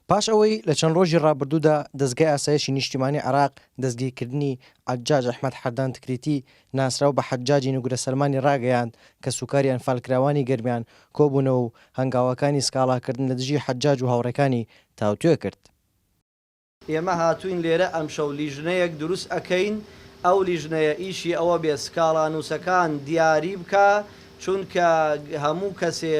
پاش ئەوەی لە چەند ڕۆژی ڕابردوودا دەستگای ئاسایشی نیشتیمانی عێراق دەستگیرکردنی حەجاج ئەحمەد حەردان تکریتی ناسراو بە حەجاجی نوگرە سەلمانی ڕاگەیاند کە سوکاری ئەنفالکراوانی گەرمیان کۆبوونەوە و هەنگاوەکانی سکاڵاکردن لە دژی حەجاج و هاوڕێکانی تاوتوێ کرد. ئێمە هاتوین لێرە ئەم شەو لیژنەیەک دروست ئەکەین، ئەو لیژنەیە ئیشی ئەوە بێ سکاڵانووسەکان دیاری بکە، چونکە هەموو کەسێ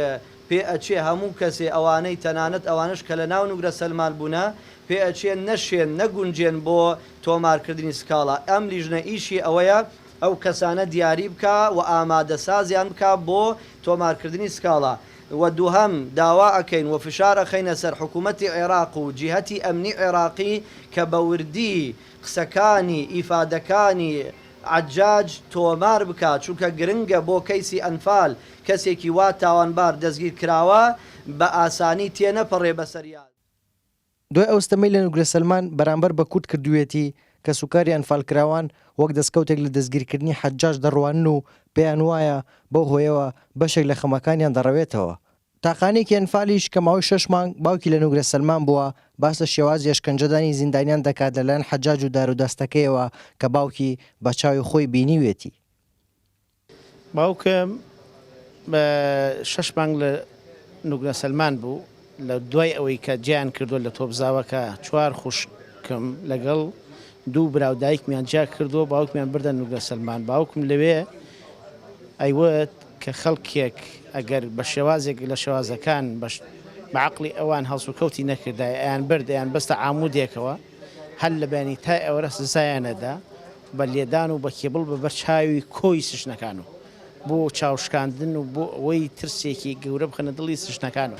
پێ ئەچێ هەموو کەسێ ئەوانەی تەنانەت ئەوانش کە لە ناو نوگرە سەلمان بوونە پێ ئەچێن نەشێن نەگونجێن بۆ تۆمارکردنی سکاڵا. ئەم لیژنە ئیشی ئەوەیە ئەو کەسانە دیاری بکە و ئامادە سازیان بکە بۆ تۆمارکردنی سکاڵا. و دووهەم داوا ئەەکەین و فشارە خەینە سەر حکوومەتی عێراق و جیهەتی ئەمنی عێراقی کە بە وردی قسەکانی ئیفادەکانی عەجاج تۆمار بکات، چونکە گرنگە بۆ کەیسی ئەنفال کەسێکی وا تاوانبار دەستگیر کراوە بە ئاسانی تێنەپەڕێ بەسەریان. دوای ئەوستەمەی لە نوگرە سەلمان بەرامبەر بە کورد کردوێتی کە سوکاری ئەنفالکراوان وەک دەستکەوتێک لە دەستگیرکردنی حەجاج دەڕوانن و پێیان وایە بەو هۆیەوە بەشێک لە خەمەکانیان دەڕەوێتەوە. تاقانێکی ئەنفالیش کە ماوەی 6 مانگ باوکی لە نوگرە سەلمان بووە باس لە شێوازی ئەشکەنجەدانی زیندانیان دەکات لەلایەن حەجاج و دارودەستەکەیەوە کە باوکی بە چاوی خۆی بینیوێتی. باوکم بە 6 مانگ لە نوگرە سەلمان بوو، لە دوای ئەوەی کە جیان کردو لە تۆپزاوەکە 4 خوشکم لەگەڵ 2 براودایکمیان جیا کردو، باوکمیان بردە نوگرە سەلمان. باوکم لەوێ ئەیوت کە خەڵکێک ئەگەر بە شێوازێک لە شێوازەکان بە عەقڵی ئەوان هەڵس و کەوتی نەکردا ئەیان برد ئەیان بەستە ئامودێکەوە هەر لە بەینی تا ئێوەرە سزایانەدا بە لێدان و بە کێبڵ بە بەرچاوی کۆی سشنەکان و بۆ چاوشکاندن و بۆ ئەوەی ترسێکی گەورە بخەنە دڵی سشنەکانەوە.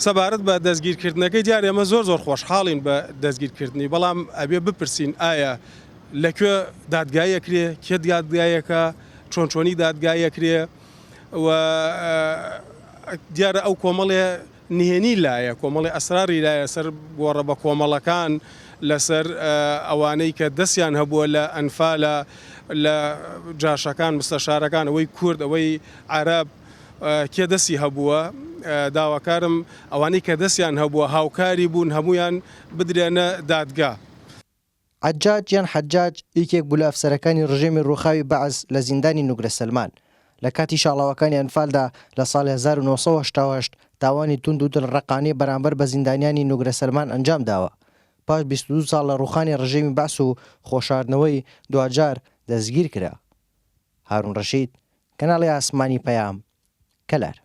سەبارەت بە دەستگیرکردنەکەی دیار ئێمە زۆر خۆشحاڵین بە دەستگیرکردنی، بەڵام ئەبێ بپرسین ئایا لەکوێ دادگایەکرێ، کێ دادگایەکە، چۆنچۆنی دادگایەکرێ و دیارە ئەو کۆمەڵێ نهێنی لایە، کۆمەڵی ئەسراری لایە سەر گۆڕە بە کۆمەڵەکان لەسەر ئەوانەی کە دەستیان هەبووە لە ئەنفالە لە جاشەکان مستەشارەکان، ئەوەی کورد ئەوەی عەرەب کێ دەستی هەبووە. داواکارم ئەوانەی کە دەستیان هەبووە هاوکاری بوون هەمویان بدرێنە دادگا. عەجاج یان حەجاج یەکێک بوو لە ئەفسەرەکانی ڕژێمی ڕووخاوی بەعز لە زیندانی نوگرە سەلمان. لە کاتی شاڵاوەکانی ئەنفالدا لە ساڵی 1970 تاوانی توند و دڵڕەقانەی بەرامبەر بە زیندانیانی نوگرە سەلمان ئەنجام داوە. پاش 22 ساڵ لە ڕووخانی ڕژێمی بەعس و خۆشاردنەوەی دوجار دەستگیر کرا. هارون ڕەشید، کەناڵی ئاسمانی پەیام، کەلار.